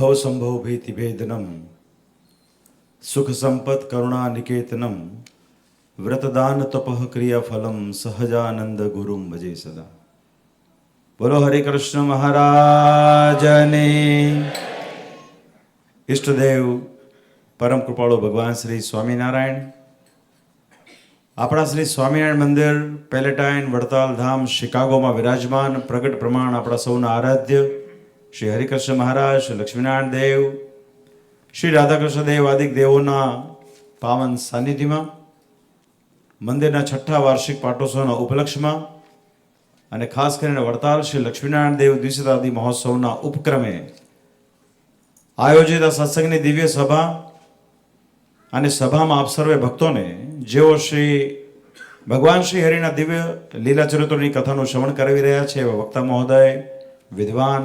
ભવ સંભવ ભીતિ ભેદનમ સુખ સંપત કરુણા નિકેતનમ વ્રતદાન તપઃ ક્રિયા ફલમ સહજાનંદ ગુરુમ ભજે સદા. બોલો હરે કૃષ્ણ મહારાજને. ઈષ્ટદેવ પરમ કૃપાળુ ભગવાન શ્રી સ્વામિનારાયણ, આપણા શ્રી સ્વામિનારાયણ મંદિર પેલેટાઇન વડતાલ ધામ શિકાગોમાં વિરાજમાન પ્રગટ પ્રમાણ આપણા સૌના આરાધ્ય શ્રી હરિકૃષ્ણ મહારાજ, શ્રી લક્ષ્મીનારાયણ દેવ, શ્રી રાધાકૃષ્ણ દેવ આદિક દેવોના પાવન સાનિધ્યમાં મંદિરના 6ઠ્ઠા વાર્ષિક પાટોત્સવના ઉપલક્ષમાં અને ખાસ કરીને વડતાલ શ્રી લક્ષ્મીનારાયણ દેવ દ્વિશતાબ્દી મહોત્સવના ઉપક્રમે આયોજિત આ સત્સંગની દિવ્ય સભા અને સભામાં આપ સર્વે ભક્તોને જેઓ શ્રી ભગવાન શ્રી હરિના દિવ્ય લીલા ચરિત્રોની કથાનું શ્રવણ કરાવી રહ્યા છે એવા વક્તા મહોદય, વિદ્વાન,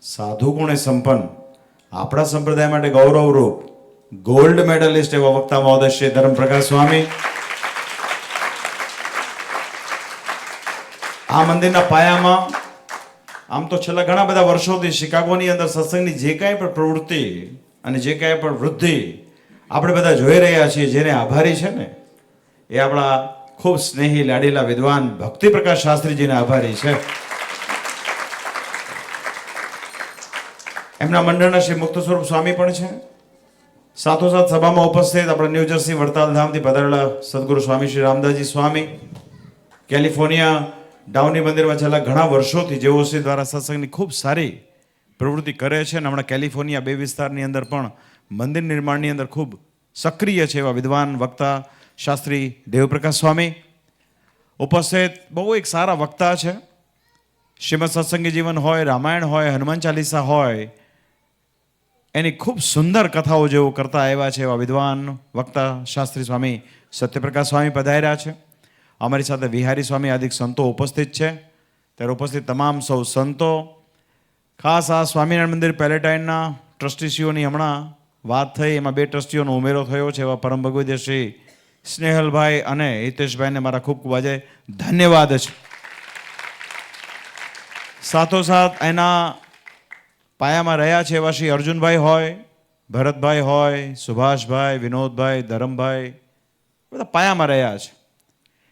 સાધુ ગુણે સંપન્ન, આપણા સંપ્રદાય માટે ગૌરવરૂપ ગોલ્ડ મેડલિસ્ટ એવા વક્તા મહોદય શ્રી ધર્મપ્રકાશ સ્વામી, આ મંદિરના પાયામાં આમ તો છેલ્લા ઘણા બધા વર્ષોથી શિકાગોની અંદર સત્સંગની જે કાંઈ પણ પ્રવૃત્તિ અને જે કાંઈ પણ વૃદ્ધિ આપણે બધા જોઈ રહ્યા છીએ, જેને આભારી છે ને એ આપણા ખૂબ સ્નેહી લાડીલા વિદ્વાન ભક્તિ પ્રકાશ શાસ્ત્રીજીને આભારી છે. એમના મંડળના શ્રી મુક્ત સ્વરૂપ સ્વામી પણ છે. સાથોસાથ સભામાં ઉપસ્થિત આપણા ન્યૂજર્સી વડતાલ ધામથી પધારેલા સદગુરુ સ્વામી શ્રી રામદાસજી સ્વામી, કેલિફોર્નિયા ડાઉની મંદિરમાં છેલ્લા ઘણા વર્ષોથી જેઓ શ્રી દ્વારા સત્સંગની ખૂબ સારી પ્રવૃત્તિ કરે છે અને હમણાં કેલિફોર્નિયા બે વિસ્તારની અંદર પણ મંદિર નિર્માણની અંદર ખૂબ સક્રિય છે એવા વિદ્વાન વક્તા શાસ્ત્રી દેવપ્રકાશ સ્વામી ઉપસ્થિત. બહુ એક સારા વક્તા છે. શ્રીમદ સત્સંગી જીવન હોય, રામાયણ હોય, હનુમાન ચાલીસા હોય, એની ખૂબ સુંદર કથાઓ જેઓ કરતા આવ્યા છે એવા વિદ્વાન વક્તા શાસ્ત્રી સ્વામી સત્યપ્રકાશ સ્વામી પધાર્યા છે. અમારી સાથે વિહારી સ્વામી આદિક સંતો ઉપસ્થિત છે. ત્યારે ઉપસ્થિત તમામ સૌ સંતો, ખાસ આ સ્વામિનારાયણ મંદિર પેલેટાઇનના ટ્રસ્ટીશ્રીઓની હમણાં વાત થઈ, એમાં 2 ટ્રસ્ટીઓનો ઉમેરો થયો છે એવા પરમ ભગવદ્ય શ્રી સ્નેહલભાઈ અને હિતેશભાઈને મારા ખૂબ ખૂબ આજે ધન્યવાદ છે. સાથોસાથ એના પાયામાં રહ્યા છે એવા શ્રી અર્જુનભાઈ હોય, ભરતભાઈ હોય, સુભાષભાઈ, વિનોદભાઈ, ધરમભાઈ, બધા પાયામાં રહ્યા છે.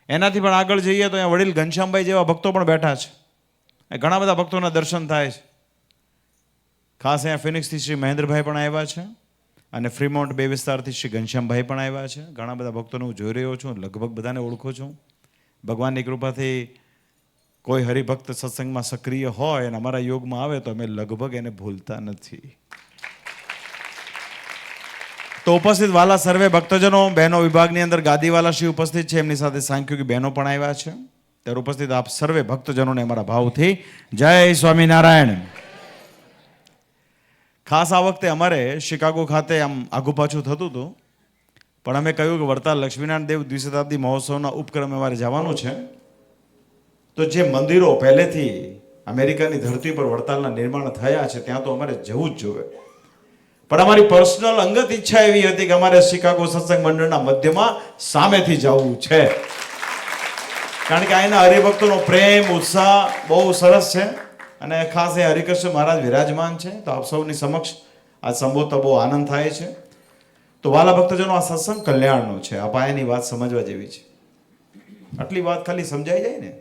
એનાથી પણ આગળ જઈએ તો અહીંયા વડીલ ઘનશ્યામભાઈ જેવા ભક્તો પણ બેઠા છે. ઘણા બધા ભક્તોના દર્શન થાય છે. ખાસ અહીંયા ફિનિક્સથી શ્રી મહેન્દ્રભાઈ પણ આવ્યા છે અને ફ્રીમોન્ટ બે વિસ્તારથી શ્રી ઘનશ્યામભાઈ પણ આવ્યા છે. ઘણા બધા ભક્તોને હું જોઈ રહ્યો છું, લગભગ બધાને ઓળખું છું. ભગવાનની કૃપાથી કોઈ હરિભક્ત સત્સંગમાં સક્રિય હોય અને અમારા યોગમાં આવે તો અમે લગભગ એને ભૂલતા નથી. તો ઉપસ્થિત વાલા સર્વે ભક્તજનો, બહેનો વિભાગની અંદર ગાદીવાલા શ્રી ઉપસ્થિત છે, એમની સાથે સાંખ્યોગી બહેનો પણ આવ્યા છે. ત્યારે ઉપસ્થિત આપ સર્વે ભક્તજનોને અમારા ભાવથી જય સ્વામિનારાયણ. ખાસ આ વખતે અમારે શિકાગો ખાતે આમ આગુ પાછું થતું હતું, પણ અમે કહ્યું કે વડતાલ લક્ષ્મીનારાયણ દેવ દ્વિશતાબ્દી મહોત્સવના ઉપક્રમે અમારે જવાનું છે. તો જે મંદિરો પહેલેથી અમેરિકાની ધરતી પર વડતાલના નિર્માણ થયા છે ત્યાં તો અમારે જવું જ જોઈએ. પણ અમારી પર્સનલ અંગત ઈચ્છા એવી હતી કે અમારે શિકાગો સત્સંગ મંડળના મધ્યમાં સામેથી જવું છે, કારણ કે અહીંના હરિભક્તોનો પ્રેમ, ઉત્સાહ બહુ સરસ છે અને ખાસ એ હરિકૃષ્ણ મહારાજ વિરાજમાન છે. તો આપ સૌની સમક્ષ આ સંબોધતા બહુ આનંદ થાય છે. તો વાલા ભક્તજનો, આ સત્સંગ કલ્યાણનો છે. આ પાયાની વાત સમજવા જેવી છે. આટલી વાત ખાલી સમજાઈ જાય ને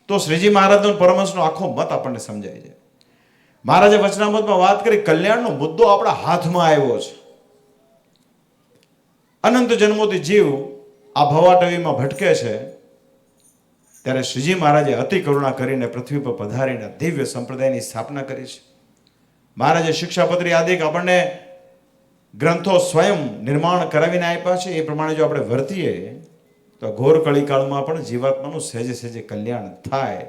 તો શ્રીજી મહારાજનો પરમહંસનો આખો મત આપણને સમજાય જાય. મહારાજે વચનામૃતમાં વાત કરી, કલ્યાણનો મુદ્દો આપણા હાથમાં આવ્યો છે. અનંત જન્મોથી જીવ આ ભવાટવીમાં ભટકે છે, ત્યારે શ્રીજી મહારાજે અતિ કરુણા કરીને પૃથ્વી પર પધારીને દિવ્ય સંપ્રદાયની સ્થાપના કરી છે. મહારાજે શિક્ષાપત્રી આદિક આપણને ગ્રંથો સ્વયં નિર્માણ કરાવીને આપ્યા છે. એ પ્રમાણે જો આપણે વર્તીએ તો ઘોર કળીકાળમાં પણ જીવાત્માનું સહેજે સહેજે કલ્યાણ થાય.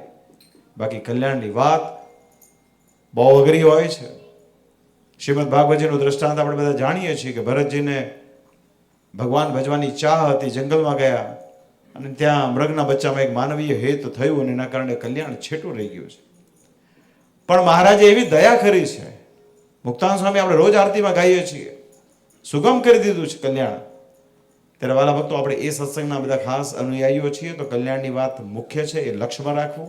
બાકી કલ્યાણની વાત બહુ અઘરી હોય છે. શ્રીમદ ભાગવતજીનું દ્રષ્ટાંત આપણે બધા જાણીએ છીએ કે ભરતજીને ભગવાન ભજવાની ચાહ હતી, જંગલમાં ગયા અને ત્યાં મૃગના બચ્ચામાં એક માનવીય હેત થયું અને એના કારણે કલ્યાણ છેટું રહી ગયું છે. પણ મહારાજે એવી દયા કરી છે, મુક્તાન સ્વામી આપણે રોજ આરતીમાં ગાઈએ છીએ, સુગમ કરી દીધું છે કલ્યાણ. ત્યારે વાલા ભક્તો, આપણે એ સત્સંગના બધા ખાસ અનુયાયીઓ છીએ તો કલ્યાણની વાત મુખ્ય છે, એ લક્ષ્યમાં રાખવું.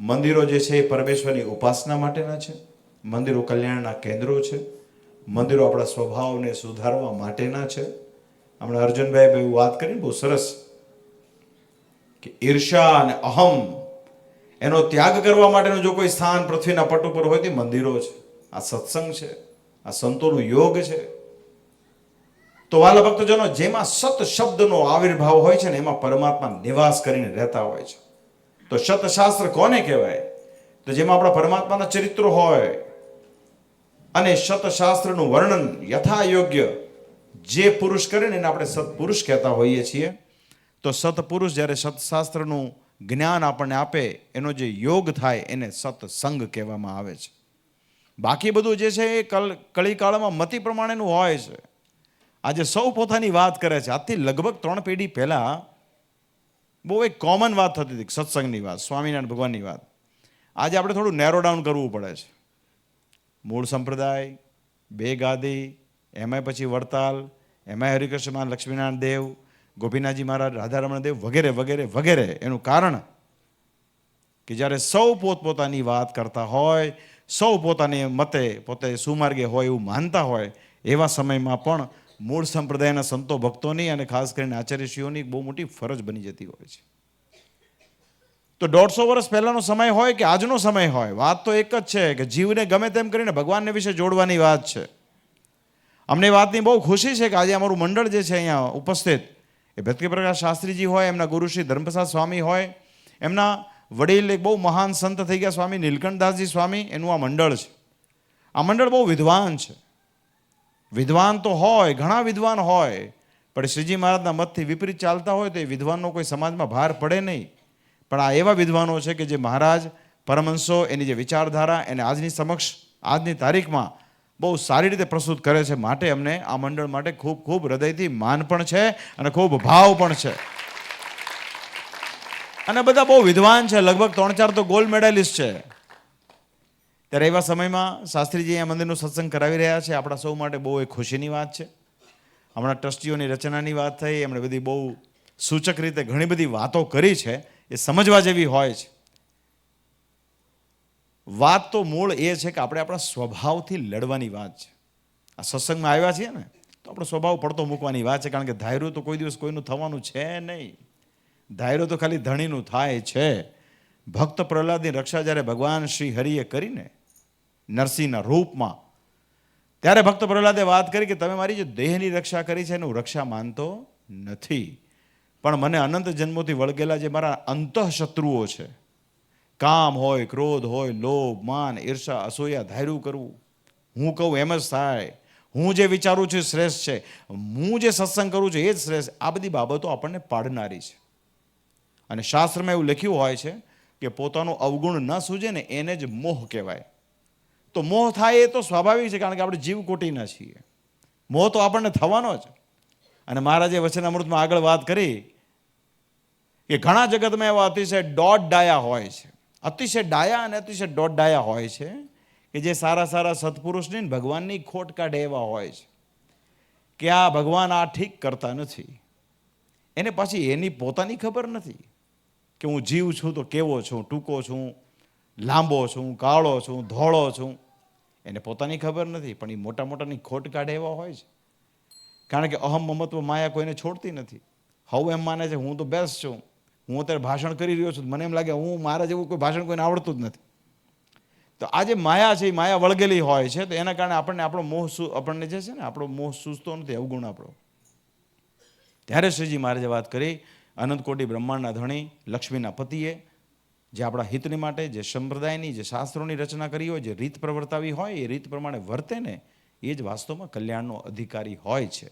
મંદિરો જે છે એ પરમેશ્વરની ઉપાસના માટેના છે. મંદિરો કલ્યાણના કેન્દ્રો છે. મંદિરો આપણા સ્વભાવને સુધારવા માટેના છે. હમણાં અર્જુનભાઈ એવું વાત કરીને બહુ સરસ કે ઈર્ષા અને અહમ એનો ત્યાગ કરવા માટેનું જો કોઈ સ્થાન પૃથ્વીના પટ ઉપર હોય તે મંદિરો છે. આ સત્સંગ છે, આ સંતોનો યોગ છે. તો વાલા ભક્તજનો, જેમાં સત શબ્દનો આવિર્ભાવ હોય છે ને એમાં પરમાત્મા નિવાસ કરીને રહેતા હોય છે. તો સતશાસ્ત્ર કોને કહેવાય? તો જેમાં આપણા પરમાત્માના ચરિત્રો હોય અને સતશાસ્ત્રનું વર્ણન યથા યોગ્ય જે પુરુષ કરે ને એને આપણે સત્પુરુષ કહેતા હોઈએ છીએ. તો સતપુરુષ જ્યારે સતશાસ્ત્રનું જ્ઞાન આપણને આપે, એનો જે યોગ થાય એને સત્સંગ કહેવામાં આવે છે. બાકી બધું જે છે એ કળીકાળમાં મતિ પ્રમાણેનું હોય છે. આજે સૌ પોતાની વાત કરે છે. આજથી લગભગ 3 પેઢી પહેલા બહુ એક કોમન વાત થતી હતી, સત્સંગની વાત, સ્વામિનારાયણ ભગવાનની વાત. આજે આપણે થોડું નેરો ડાઉન કરવું પડે છે. મૂળ સંપ્રદાય, 2 ગાદી, એમાંય પછી વડતાલ, એમાંય હરિકૃષ્ણ લક્ષ્મીનારાયણ દેવ, ગોપીનાથજી મહારાજ, રાધારમણ દેવ વગેરે વગેરે વગેરે. એનું કારણ કે જ્યારે સૌ પોતપોતાની વાત કરતા હોય, સૌ પોતાની મતે પોતે સુમાર્ગે હોય એવું માનતા હોય, એવા સમયમાં પણ મૂળ સંપ્રદાયના સંતો ભક્તોની અને ખાસ કરીને આચાર્યશ્રીઓની બહુ મોટી ફરજ બની જતી હોય છે. તો 150 વર્ષ પહેલાનો સમય હોય કે આજનો સમય હોય, વાત તો એક જ છે કે જીવને ગમે તેમ કરીને ભગવાનને વિશે જોડવાની વાત છે. અમને વાતની બહુ ખુશી છે કે આજે અમારું મંડળ જે છે અહીંયા ઉપસ્થિત, એ ભક્તિ પ્રકાશ શાસ્ત્રીજી હોય, એમના ગુરુ શ્રી ધર્મપ્રસાદ સ્વામી હોય, એમના વડીલ એક બહુ મહાન સંત થઈ ગયા સ્વામી નીલકંઠદાસજી સ્વામી, એનું આ મંડળ છે. આ મંડળ બહુ વિદ્વાન છે. વિદ્વાન તો હોય, ઘણા વિદ્વાન હોય, પણ શ્રીજી મહારાજના મતથી વિપરીત ચાલતા હોય તો એ વિદ્વાનનો કોઈ સમાજમાં ભાર પડે નહીં. પણ આ એવા વિદ્વાનો છે કે જે મહારાજ પરમહંસો એની જે વિચારધારા એને આજની સમક્ષ, આજની તારીખમાં બહુ સારી રીતે પ્રસ્તુત કરે છે. માટે અમને આ મંડળ માટે ખૂબ ખૂબ હૃદયથી માન પણ છે અને ખૂબ ભાવ પણ છે. અને બધા બહુ વિદ્વાન છે, લગભગ 3-4 તો ગોલ્ડ મેડલિસ્ટ છે. ત્યારે એવા સમયમાં શાસ્ત્રીજી અહીંયા મંદિરનું સત્સંગ કરાવી રહ્યા છે. આપણા સૌ માટે બહુ એક ખુશીની વાત છે. હમણાં ટ્રસ્ટીઓની રચનાની વાત થઈ, એમણે બધી બહુ સૂચક રીતે ઘણી બધી વાતો કરી છે, એ સમજવા જેવી હોય છે. વાત તો મૂળ એ છે કે આપણે આપણા સ્વભાવથી લડવાની વાત છે. આ સત્સંગમાં આવ્યા છીએ ને તો આપણો સ્વભાવ પડતો મૂકવાની વાત છે. કારણ કે ધાર્યું તો કોઈ દિવસ કોઈનું થવાનું છે નહીં. ધાર્યું તો ખાલી ધણીનું થાય છે. ભક્ત પ્રહલાદની રક્ષા જ્યારે ભગવાન શ્રી હરિએ કરીને નરસિંહના રૂપમાં, ત્યારે ભક્ત પ્રહલાદે વાત કરી કે તમે મારી જે દેહની રક્ષા કરી છે એનું રક્ષા માનતો નથી, પણ મને અનંત જન્મોથી વળગેલા જે મારા અંતઃ શત્રુઓ છે, કામ હોય, ક્રોધ હોય, લોભ, માન, ઈર્ષા, અસૂયા, ધાર્યું કરવું, હું કહું એમ જ થાય, હું જે વિચારું છું શ્રેષ્ઠ છે, હું જે સત્સંગ કરું છું એ જ શ્રેષ્ઠ, આ બધી બાબતો આપણને પાડનારી છે. અને શાસ્ત્રમાં એવું લખ્યું હોય છે કે પોતાનો અવગુણ ન સૂજે ને એને જ મોહ કહેવાય. તો મોહ થાય એ તો સ્વાભાવિક છે, કારણ કે આપણે જીવકોટીના છીએ. મોહ તો આપણને થવાનો જ. અને મહારાજે વચનામૃતમાં આગળ વાત કરી કે ઘણા જગતમાં એવા અતિશય દોઢ ડાયા હોય છે, અતિશય ડાયા અને અતિશય દોઢ ડાયા હોય છે, કે જે સારા સારા સત્પુરુષની ભગવાનની ખોટ કાઢે એવા હોય છે કે આ ભગવાન આ ઠીક કરતા નથી. એને પાછી એની પોતાની ખબર નથી કે હું જીવ છું તો કેવો છું, ટૂંકો છું, લાંબો છું, કાળો છું, ધોળો છું, એને પોતાની ખબર નથી. પણ એ મોટા મોટાની ખોટ કાઢે એવા હોય છે. કારણ કે અહમ મમત્વ માયા કોઈને છોડતી નથી. હવે એમ માને છે હું તો બેસ્ટ છું, હું અત્યારે ભાષણ કરી રહ્યો છું, મને એમ લાગે હું મારા જેવું કોઈ ભાષણ કોઈને આવડતું જ નથી. તો આ જે માયા છે એ માયા વળગેલી હોય છે. તો એના કારણે આપણો મોહ આપણને જે છે ને આપણો મોહ સૂઝતો નથી, અવગુણ આપણો. ત્યારે શ્રીજી મહારાજે વાત કરી અનંત કોટી બ્રહ્માંડના ધણી લક્ષ્મીના પતિએ જે આપણા હિતની માટે જે સંપ્રદાયની જે શાસ્ત્રોની રચના કરી હોય, જે રીત પ્રવર્તાવી હોય, એ રીત પ્રમાણે વર્તે ને એ જ વાસ્તવમાં કલ્યાણનો અધિકારી હોય છે.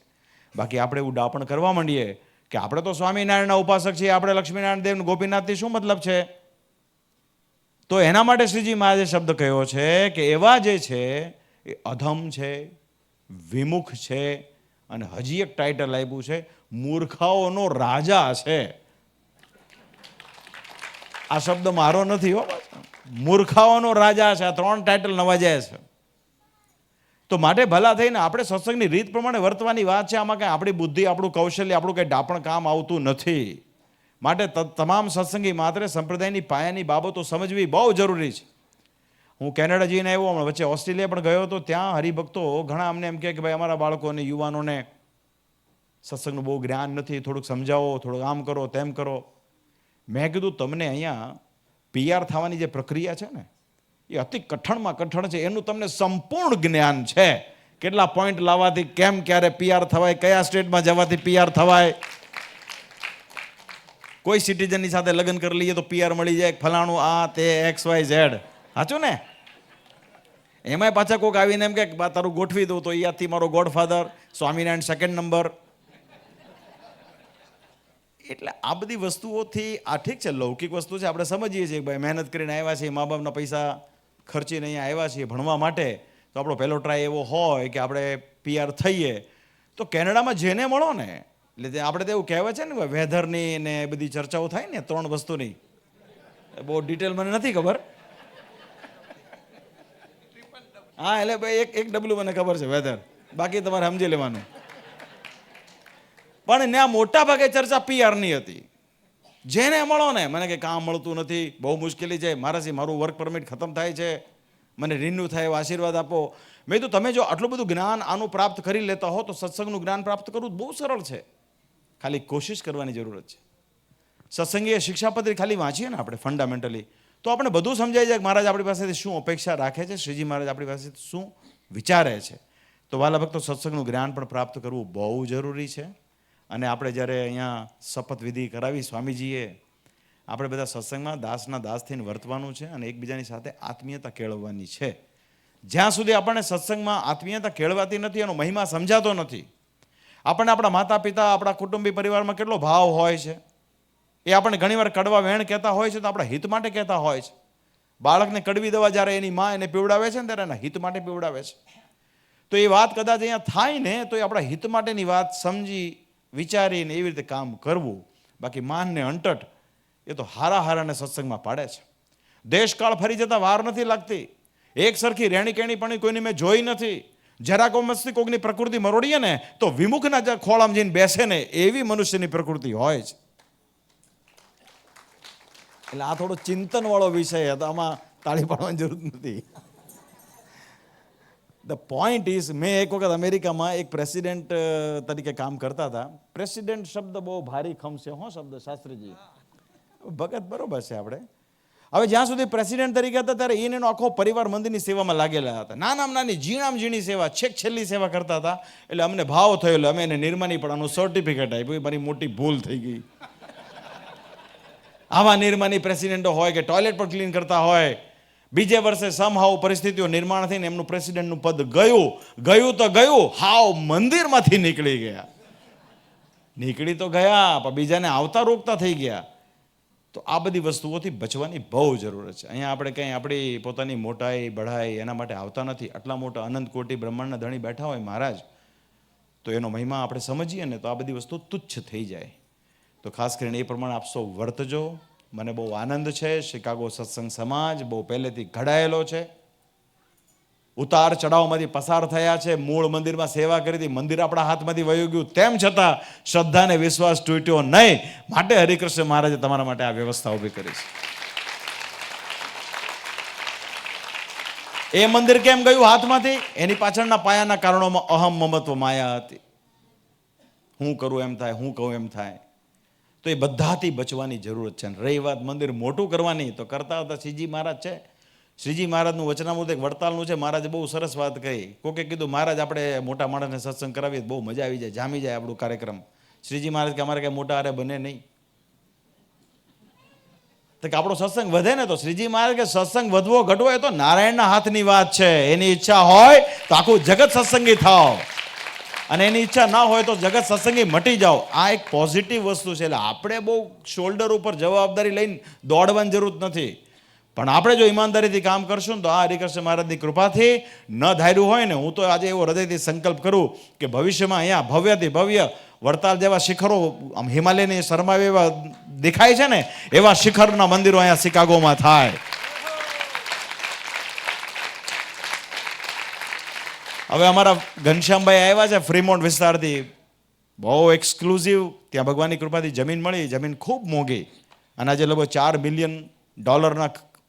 બાકી આપણે એવું ડાપણ કરવા માંડીએ કે આપણે તો સ્વામિનારાયણના ઉપાસક છીએ, આપણે લક્ષ્મીનારાયણ દેવ ગોપીનાથથી શું મતલબ છે? તો એના માટે શ્રીજી મહારાજે શબ્દ કહ્યો છે કે એવા જે છે એ અધમ છે, વિમુખ છે, અને હજી એક ટાઇટલ આપ્યું છે મૂર્ખાઓનો રાજા છે. આ શબ્દ મારો નથી હો, મૂર્ખાઓનો રાજા છે. આ 3 ટાઇટલ નવાજાય છે. તો માટે ભલા થઈને આપણે સત્સંગની રીત પ્રમાણે વર્તવાની વાત છે. આમાં કંઈ આપણી બુદ્ધિ, આપણું કૌશલ્ય, આપણું કંઈ ડાપણ કામ આવતું નથી. માટે તમામ સત્સંગી માત્ર સંપ્રદાયની પાયાની બાબતો સમજવી બહુ જરૂરી છે. હું કેનેડા જઈને આવ્યો, હમણાં વચ્ચે ઓસ્ટ્રેલિયા પણ ગયો હતો. ત્યાં હરિભક્તો ઘણા અમને એમ કહે કે ભાઈ અમારા બાળકોને યુવાનોને સત્સંગનું બહુ જ્ઞાન નથી, થોડુંક સમજાવો, થોડુંક આમ કરો તેમ કરો. મેં કીધું તમને અહીંયા PR થવાની જે પ્રક્રિયા છે ને એ અતિ કઠણમાં કઠણ છે. એનું તમને સંપૂર્ણ જ્ઞાન છે. કેટલા પોઈન્ટ લાવવાથી કેમ ક્યારે PR થવાય, કયા સ્ટેટમાં જવાથી PR થવાય. કોઈ સિટીઝનની સાથે લગ્ન કરી લઈએ તો PR મળી જાય, ફલાણું આ તે XYZ. સાચું ને? એમાંય પાછા કોઈક આવીને એમ કે તારું ગોઠવી દઉં તો એ આથી મારો ગોડફાધર સ્વામિનારાયણ 2nd નંબર. એટલે આ બધી વસ્તુઓથી આ ઠીક છે, લૌકિક વસ્તુ છે, આપણે સમજીએ છીએ કે ભાઈ મહેનત કરીને આવ્યા છીએ, મા બાપના પૈસા ખર્ચીને અહીંયા આવ્યા છીએ ભણવા માટે, તો આપણો પહેલો ટ્રાય એવો હોય કે આપણે PR થઈએ. તો કેનેડામાં જેને મળો ને, એટલે આપણે તો એવું કહેવાય છે ને વેધરની ને બધી ચર્ચાઓ થાય ને 3 વસ્તુની, બહુ ડિટેલ મને નથી ખબર. હા, એટલે ભાઈ એક ડબલું મને ખબર છે વેધર, બાકી તમારે સમજી લેવાનું. પણ ત્યાં મોટા ભાગે ચર્ચા PR-ની હતી. જેને મળો ને મને કે કામ મળતું નથી, બહુ મુશ્કેલી છે, મારાથી મારું વર્ક પરમિટ ખતમ થાય છે, મને રિન્યુ થાય એવો આશીર્વાદ આપો. મેં તો તમે જો આટલું બધું જ્ઞાન આનું પ્રાપ્ત કરી લેતા હો તો સત્સંગનું જ્ઞાન પ્રાપ્ત કરવું બહુ સરળ છે. ખાલી કોશિશ કરવાની જરૂરત છે. સત્સંગીય શિક્ષાપત્રી ખાલી વાંચીએ ને આપણે ફંડામેન્ટલી તો આપણે બધું સમજાઈ જાય કે મહારાજ આપણી પાસેથી શું અપેક્ષા રાખે છે, શ્રીજી મહારાજ આપણી પાસેથી શું વિચારે છે. તો વાલા ભક્તો, સત્સંગનું જ્ઞાન પણ પ્રાપ્ત કરવું બહુ જરૂરી છે. અને આપણે જ્યારે અહીંયા શપથવિધિ કરાવી સ્વામીજીએ, આપણે બધા સત્સંગમાં દાસના દાસ થઈને વર્તવાનું છે અને એકબીજાની સાથે આત્મીયતા કેળવવાની છે. જ્યાં સુધી આપણને સત્સંગમાં આત્મીયતા કેળવાતી નથી, એનો મહિમા સમજાતો નથી, આપણને આપણા માતા પિતા, આપણા કુટુંબી પરિવારમાં કેટલો ભાવ હોય છે, એ આપણને ઘણીવાર કડવા વેણ કહેતા હોય છે તો આપણા હિત માટે કહેતા હોય છે. બાળકને કડવી દવા જ્યારે એની માં એને પીવડાવે છે ને ત્યારે એના હિત માટે પીવડાવે છે. તો એ વાત કદાચ અહીંયા થાય ને તો એ આપણા હિત માટેની વાત સમજી વિચારીને એવી રીતે કામ કરવું. બાકી માન ને અંટટ એ તો હારાને સત્સંગમાં પાડે છે. દેશકાળ ફરી જતા વાર નથી લાગતી. એક સરખી રેણી કેણી પણ કોઈની મેં જોઈ નથી. જરા કોમસ્તી કોકની પ્રકૃતિ મરોડીએ ને તો વિમુખના ખોળામાં જઈને બેસે ને એવી મનુષ્યની પ્રકૃતિ હોય છે. એટલે આ થોડો ચિંતન વાળો વિષય હતો, આમાં તાળી પાડવાની જરૂર નથી. ધ પોઈન્ટ ઇઝ, મેં એક વખત અમેરિકામાં એક પ્રેસિડેન્ટ તરીકે કામ કરતા હતા. પ્રેસિડેન્ટ શબ્દ બહુ ભારી ખમશે હો શબ્દ, શાસ્ત્રીજી ભગત બરોબર છે આપણે. હવે જ્યાં સુધી પ્રેસિડેન્ટ તરીકે હતા ત્યારે એનો આખો પરિવાર મંદિરની સેવામાં લાગેલા હતા. નાની ઝીણી સેવા, છેક છેલ્લી સેવા કરતા હતા. એટલે અમને ભાવ થયો, એટલે અમે એને નિર્માનીપણાનું સર્ટિફિકેટ આપ્યું. મારી મોટી ભૂલ થઈ ગઈ. આવા નિર્માની પ્રેસિડેન્ટો હોય કે ટોયલેટ પર ક્લીન કરતા હોય, બીજે વર્ષે સમહાવ પરિસ્થિતિઓ નિર્માણ થઈને એમનું પ્રેસિડેન્ટનું પદ ગયું તો ગયું, હાવ મંદિરમાંથી નીકળી ગયા. નીકળી તો ગયા પણ બીજાને આવતા રોકતા થઈ ગયા. તો આ બધી વસ્તુઓથી બચવાની બહુ જરૂરત છે. અહીંયા આપણે કંઈ આપણી પોતાની મોટાઈ બઢાઈ એના માટે આવતા નથી. આટલા મોટા અનંત કોટી બ્રહ્માંડના ધણી બેઠા હોય મહારાજ, તો એનો મહિમા આપણે સમજીએ ને તો આ બધી વસ્તુ તુચ્છ થઈ જાય. તો ખાસ કરીને એ પ્રમાણે આપ સૌ વર્તજો. મને બહુ આનંદ છે, શિકાગો સત્સંગ સમાજ બહુ પહેલેથી ઘડાયેલો છે, ઉતાર ચઢાવમાંથી પસાર થયા છે, મૂળ મંદિરમાં સેવા કરી હતી, મંદિર આપણા હાથમાંથી વયું ગયું, તેમ છતાં શ્રદ્ધા અને વિશ્વાસ તૂટ્યો નહીં. માટે હરિકૃષ્ણ મહારાજે તમારા માટે આ વ્યવસ્થા ઊભી કરી છે. એ મંદિર કેમ ગયું હાથમાંથી? એની પાછળના પાયાના કારણોમાં અહમ, મમત્વ, માયા હતી. હું કરું એમ થાય, હું કહું એમ થાય. તો એ બધાથી બચવાની જરૂરત છે. રહી વાત મંદિર મોટું કરવાની, તો કરતા હતા શ્રીજી મહારાજ છે. શ્રીજી મહારાજનું વચનામૃત એક વડતાલનું છે. મહારાજે બહુ સરસ વાત કહી. કોકે કીધું મહારાજ આપણે મોટા માણસને સત્સંગ કરાવીએ બહુ મજા આવી જાય, જામી જાય આપણું કાર્યક્રમ. શ્રીજી મહારાજ કે અમારે કંઈ મોટા હારે બને નહીં, તો કે આપણો સત્સંગ વધે ને. તો શ્રીજી મહારાજ કે સત્સંગ વધવો ઘટવો એ તો નારાયણના હાથની વાત છે. એની ઈચ્છા હોય તો આખું જગત સત્સંગી થાવ, અને એની ઈચ્છા ના હોય તો જગત સત્સંગી મટી જાઓ. આ એક પોઝિટિવ વસ્તુ છે. એટલે આપણે બહુ શોલ્ડર ઉપર જવાબદારી લઈને દોડવાની જરૂર નથી. પણ આપણે જો ઈમાનદારીથી કામ કરશું ને તો આ હરિકૃષ્ણ મહારાજની કૃપાથી ન ધાર્યું હોય ને, હું તો આજે એવો હૃદયથી સંકલ્પ કરું કે ભવિષ્યમાં અહીંયા ભવ્યથી ભવ્ય વડતાલ જેવા શિખરો, આમ હિમાલયની શરમાવે એવા દેખાય છે ને, એવા શિખરના મંદિરો અહીંયા શિકાગોમાં થાય. હવે અમારા ઘનશ્યામભાઈ આવ્યા છે ફ્રીમોન્ટ વિસ્તારથી, બહુ એક્સક્લુઝિવ ત્યાં ભગવાનની કૃપાથી જમીન મળી. જમીન ખૂબ મોંઘી અને આજે લગભગ $4 બિલિયન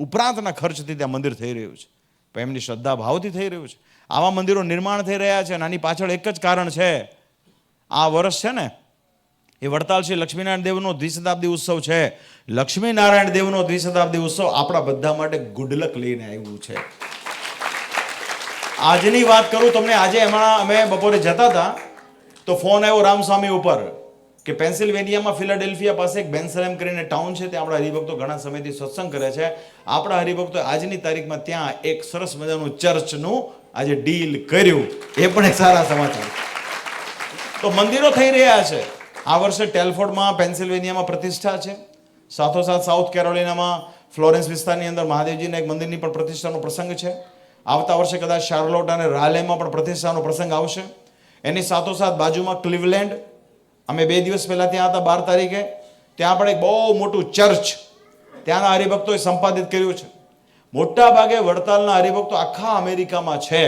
ઉપરાંતના ખર્ચથી ત્યાં મંદિર થઈ રહ્યું છે. પણ એમની શ્રદ્ધા ભાવથી થઈ રહ્યું છે. આવા મંદિરો નિર્માણ થઈ રહ્યા છે અને આની પાછળ એક જ કારણ છે. આ વર્ષ છે ને એ વડતાલ શ્રી લક્ષ્મીનારાયણ દેવનો દ્વિશતાબ્દી ઉત્સવ છે. લક્ષ્મીનારાયણ દેવનો દ્વિશતાબ્દી ઉત્સવ આપણા બધા માટે ગુડલક લઈને આવ્યું છે. આજની વાત કરું તમને, આજે એમાં અમે બપોરે જતા હતા તો ફોન આવ્યો રામસ્વામી ઉપર કે પેન્સિલ્વેનિયામાં ફિલાડેલ્ફિયા પાસે એક બેન્સલેમ કરીને ટાઉન છે, ત્યાં આપણા હરિભક્તો ઘણા સમયથી સત્સંગ કરે છે. આપણા હરિભક્તો આજની તારીખમાં ત્યાં એક સરસ મજાનું ચર્ચનું આજે ડીલ કર્યું. એ પણ એક સારા સમાચાર. તો મંદિરો થઈ રહ્યા છે. આ વર્ષે ટેલફોર્ડમાં પેન્સિલ્વેનિયામાં પ્રતિષ્ઠા છે. સાથોસાથ સાઉથ કેરોલિનામાં ફ્લોરેન્સ વિસ્તારની અંદર મહાદેવજીના એક મંદિરની પણ પ્રતિષ્ઠાનો પ્રસંગ છે. આવતા વર્ષે કદાચ શાર્લોટ અને રાલેમાં પણ પ્રતિષ્ઠાનો પ્રસંગ આવશે. એની સાથોસાથ બાજુમાં ક્લિવલેન્ડ, અમે 2 દિવસ પહેલા ત્યાં હતા 12 તારીખે, ત્યાં પણ એક બહુ મોટું ચર્ચ ત્યાંના હરિભક્તોએ સંપાદિત કર્યું છે. મોટા ભાગે વડતાલના હરિભક્તો આખા અમેરિકામાં છે.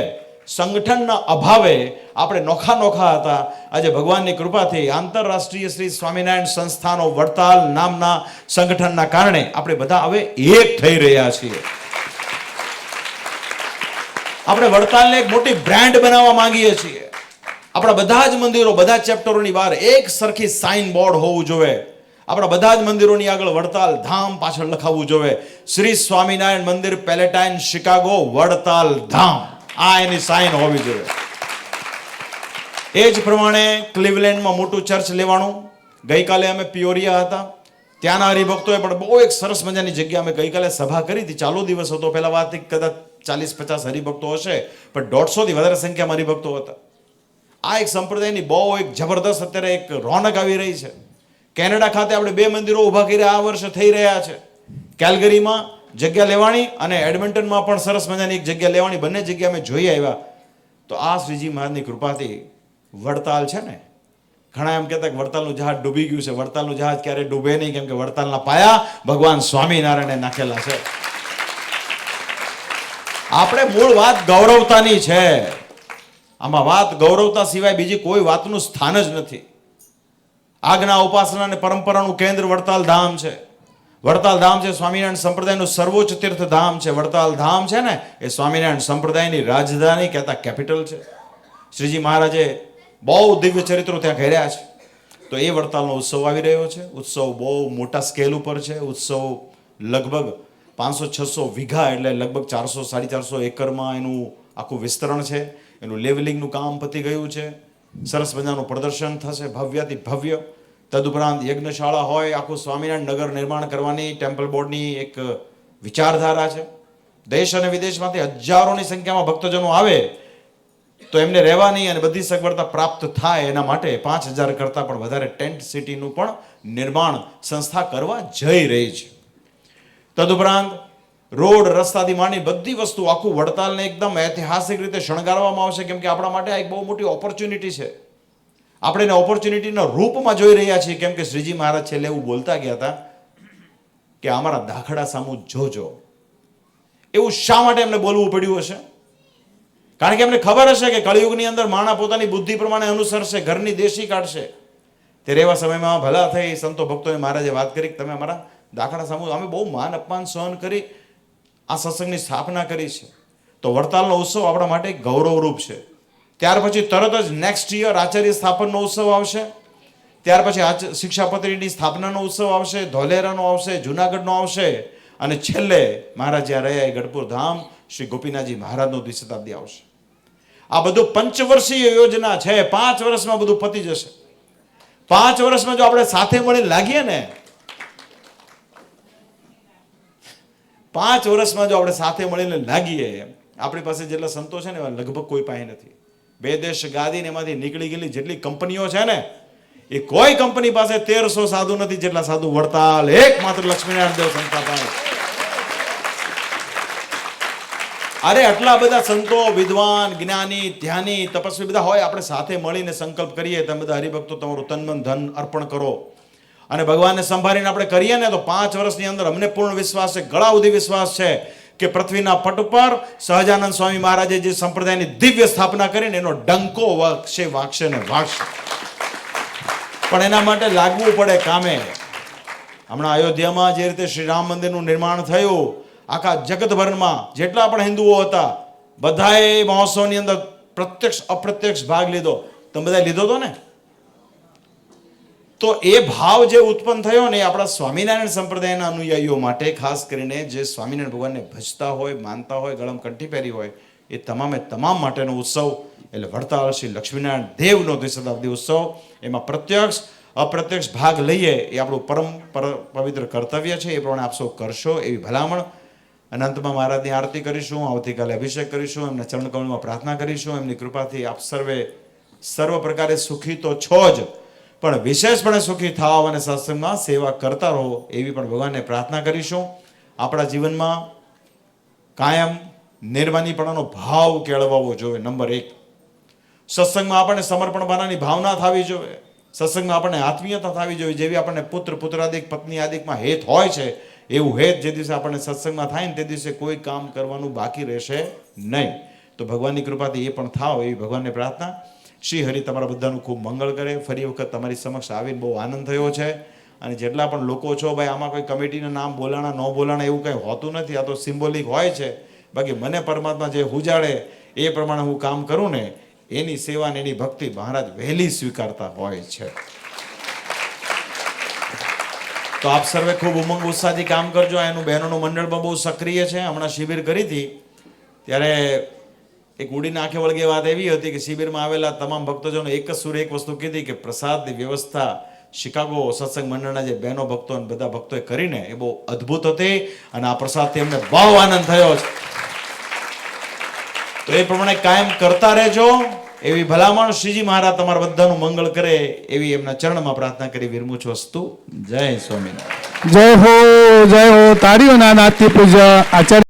સંગઠનના અભાવે આપણે નોખા હતા. આજે ભગવાનની કૃપાથી આંતરરાષ્ટ્રીય શ્રી સ્વામિનારાયણ સંસ્થાનો વડતાલ નામના સંગઠનના કારણે આપણે બધા હવે એક થઈ રહ્યા છીએ. આપણે વડતાલને એક મોટી બ્રાન્ડ બનાવવા માંગીએ છીએ. આપણા બધા જ મંદિરો, બધા ચેપ્ટરોની બહાર એક સરખી સાઇન બોર્ડ હોવું જોઈએ. આપણા બધા જ મંદિરોની આગળ વડતાલ ધામ પાછળ લખાવવું જોઈએ. શ્રી સ્વામિનારાયણ મંદિર, પેલેટાઇન, શિકાગો, વડતાલ ધામ, આ એની સાઇન હોવી જોઈએ. એ જ પ્રમાણે ક્લિવલેન્ડમાં મોટું ચર્ચ લેવાનું. ગઈકાલે અમે પિયોરિયા હતા, ત્યાંના હરિભક્તોએ પણ બહુ એક સરસ મજાની જગ્યા, અમે ગઈકાલે સભા કરી હતી, ચાલુ દિવસ હતો. પહેલા વાત કદાચ 40-50 હરિભક્તો હશે, પણ 150 થી વધારે સંખ્યામાં હરિભક્તો હતા. આ એક સંપ્રદાયની બહુ એક જબરદસ્ત અત્યારે એક રોનક આવી રહી છે. કેનેડા ખાતે આપણે 2 મંદિરો ઊભા કર્યા આ વર્ષે થઈ રહ્યા છે. કેલ્ગરીમાં જગ્યા લેવાની અને એડમન્ટનમાં પણ સરસ મજાની એક જગ્યા લેવાની. બંને જગ્યા અમે જોઈ આવ્યા. તો આ શ્રીજી મહારાજની કૃપાથી વડતાલ છે ને, ઘણા એમ કહેતા કે વડતાલનું જહાજ ડૂબી ગયું છે. વડતાલનું જહાજ ક્યારે ડૂબે નહીં, કેમ કે વડતાલના પાયા ભગવાન સ્વામિનારાયણે નાખેલા છે. આપણે મૂળ વાત ગૌરવતાની છે. આમાં વાત ગૌરવતા સિવાય બીજી કોઈ વાતનું સ્થાન જ નથી. આજ્ઞા, ઉપાસના અને પરંપરાનું કેન્દ્ર વડતાલ ધામ છે. વડતાલ ધામ છે સ્વામિનારાયણ સંપ્રદાયનું સર્વોચ્ચ તીર્થ ધામ છે. વડતાલ ધામ છે ને એ સ્વામિનારાયણ સંપ્રદાયની રાજધાની કહેતા કેપિટલ છે. શ્રીજી મહારાજે બહુ દિવ્ય ચરિત્રો ત્યાં ઘેર્યા છે. તો એ વડતાલનો ઉત્સવ આવી રહ્યો છે. ઉત્સવ બહુ મોટા સ્કેલ ઉપર છે. ઉત્સવ લગભગ 500-600 વીઘા એટલે લગભગ 400-450 એકરમાં એનું આખું વિસ્તરણ છે. એનું લેવલિંગનું કામ પતી ગયું છે. સરસ મજાનું પ્રદર્શન થશે, ભવ્યાતિ ભવ્ય. તદુપરાંત યજ્ઞશાળા હોય. આખું સ્વામિનારાયણ નગર નિર્માણ કરવાની ટેમ્પલ બોર્ડની એક વિચારધારા છે. દેશ અને વિદેશમાંથી હજારોની સંખ્યામાં ભક્તજનો આવે તો એમને રહેવાની અને બધી સગવડતા પ્રાપ્ત થાય એના માટે 5000 કરતાં પણ વધારે ટેન્ટ સિટીનું પણ નિર્માણ સંસ્થા કરવા જઈ રહી છે. તદુપરાંત રોડ, રસ્તાથી માંડી બધી વસ્તુ આખું વડતાલને એકદમ ઐતિહાસિક રીતે શણગારવામાં આવશે. કેમ કે આપણા માટે આ એક બહુ મોટી ઓપોર્ચ્યુનિટી છે. આપણે એને ઓપોર્ચ્યુનિટીના રૂપમાં જોઈ રહ્યા છીએ. કેમ કે શ્રીજી મહારાજ છેલ્લે એવું બોલતા ગયા હતા કે અમારા દાખલા સામું જોજો. એવું શા માટે એમને બોલવું પડ્યું હશે? કારણ કે એમને ખબર હશે કે કળિયુગની અંદર માણસ પોતાની બુદ્ધિ પ્રમાણે અનુસરશે, ઘરની દેશી કાઢશે. ત્યારે એવા સમયમાં ભલા થઈ સંતો ભક્તોને મહારાજે વાત કરી કે તમે અમારા દાખલા સામું, અમે બહુ માન અપમાન સહન કરી આ સત્સંગની સ્થાપના કરી છે. તો વડતાલનો ઉત્સવ આપણા માટે ગૌરવરૂપ છે. ત્યાર પછી તરત જ નેક્સ્ટ યર આચાર્ય સ્થાપનનો ઉત્સવ આવશે. ત્યાર પછી શિક્ષાપત્રીની સ્થાપનાનો ઉત્સવ આવશે, ધોલેરાનો આવશે, જુનાગઢનો આવશે અને છેલ્લે મહારાજ જ્યાં રહ્યા એ ગઢપુર ધામ શ્રી ગોપીનાથજી મહારાજનો દ્વિશતાબ્દી આવશે. આ બધું પંચવર્ષીય યોજના છે. 5 વર્ષમાં બધું પતી જશે. 5 વર્ષમાં જો આપણે સાથે મળીને લાગીએ ને, 5 વર્ષમાં જો આપણે સાથે મળીને લાગીએ, આપણી પાસે જેટલા સંતો છે ને એવા લગભગ કોઈ પાસે નથી. 2 દેશ ગાદીને એમાંથી નીકળી ગયેલી જેટલી કંપનીઓ છે ને, એ કોઈ કંપની પાસે 1300 સાધુ નથી જેટલા સાધુ વડતાલ એકમાત્ર લક્ષ્મીનારાયણ દેવ સંસ્થા પાસે. અરે આટલા બધા સંતો, વિદ્વાન, જ્ઞાની, ધ્યાની, તપસ્વી બધા હોય. આપણે સાથે મળીને સંકલ્પ કરીએ, તમે બધા હરિભક્તો તમારું તન મન ધન અર્પણ કરો અને ભગવાનને સંભાળીને આપણે કરીએ ને, તો 5 વર્ષની અંદર અમને પૂર્ણ વિશ્વાસ છે, ગળા સુધી વિશ્વાસ છે કે પૃથ્વીના પટ ઉપર સહજાનંદ સ્વામી મહારાજે જે સંપ્રદાયની દિવ્ય સ્થાપના કરીને એનો ડંકો વાગશે ને વાગશે. પણ એના માટે લાગવું પડે કામે. હમણાં અયોધ્યામાં જે રીતે શ્રી રામ મંદિરનું નિર્માણ થયું, આખા જગતભરમાં જેટલા પણ હિન્દુઓ હતા બધાએ મહોત્સવની અંદર પ્રત્યક્ષ અપ્રત્યક્ષ ભાગ લીધો. તમે બધા લીધો હતો ને? તો એ ભાવ જે ઉત્પન્ન થયો ને, આપણા સ્વામિનારાયણ સંપ્રદાયના અનુયાયીઓ માટે, ખાસ કરીને જે સ્વામિનારાયણ ભગવાનને ભજતા હોય, માનતા હોય, ગળામાં કંઠી પહેરી હોય, એ તમામે તમામ માટેનો ઉત્સવ એટલે વડતાલ શ્રી લક્ષ્મીનારાયણ દેવનો દ્વિશતાબ્દી ઉત્સવ. એમાં પ્રત્યક્ષ અપ્રત્યક્ષ ભાગ લઈએ એ આપણું પરમ પવિત્ર કર્તવ્ય છે. એ પ્રમાણે આપ સૌ કરશો એવી ભલામણ. અનંતમાં મહારાજની આરતી કરીશું, આવતીકાલે અભિષેક કરીશું, એમના ચરણકમળમાં પ્રાર્થના કરીશું. એમની કૃપાથી આપ સર્વ પ્રકારે સુખી તો છો જ, પણ વિશેષપણે સુખી થાવ અને સત્સંગમાં સેવા કરતા રહો એવી પણ ભગવાનને પ્રાર્થના કરીશું. આપણા જીવનમાં કાયમ નિર્માનીપણાનો ભાવ કેળવવો જોઈએ. નંબર 1, સત્સંગમાં આપણને સમર્પણ બનાવવાની ભાવના થવી જોઈએ. સત્સંગમાં આપણને આત્મીયતા થવી જોઈએ. જેવી આપણને પુત્ર પુત્રાદિક પત્ની આદિકમાં હેત હોય છે, એવું હેત જે દિવસે આપણને સત્સંગમાં થાય ને તે દિવસે કોઈ કામ કરવાનું બાકી રહેશે નહીં. તો ભગવાનની કૃપાથી એ પણ થાવ એવી ભગવાનને પ્રાર્થના. શ્રી હરિ તમારા બધાનું ખૂબ મંગળ કરે. ફરી વખત તમારી સમક્ષ આવીને બહુ આનંદ થયો છે. અને જેટલા પણ લોકો છો ભાઈ, આમાં કોઈ કમિટીના નામ બોલાણા ન બોલાણા એવું કંઈ હોતું નથી. આ તો સિમ્બોલિક હોય છે. બાકી મને પરમાત્મા જે ઉજાડે એ પ્રમાણે હું કામ કરું ને, એની સેવા ને એની ભક્તિ મહારાજ વહેલી સ્વીકારતા હોય છે. તો આપ સર્વે ખૂબ ઉમંગ ઉત્સાહથી કામ કરજો. એનું બહેનોનું મંડળ પણ બહુ સક્રિય છે. હમણાં શિબિર કરી હતી ત્યારે એક ઉડીને આંખે વળગે વાત એવી હતી કે શિબિરમાં આવેલા તમામ ભક્તોજનો એક જ સુરે એક વસ્તુ કીધી કે પ્રસાદની વ્યવસ્થા શિકાગો સત્સંગ મંડળના જે બહેનો ભક્તો અને બધા ભક્તોએ કરીને એ બહુ અદ્ભુત હતી. અને આ પ્રસાદથી એમને બહુ આનંદ થયો છે. તો એ પ્રમાણે કાયમ કરતા રહેજો એવી ભલામણ. શ્રીજી મહારાજ તમારા બધાનું મંગળ કરે એવી એમના ચરણમાં પ્રાર્થના કરી વિરમું છું. અસ્તુ. જય સ્વામિનારાયણ. જય હો તાળીઓના નાદથી પૂજ્ય આચાર્ય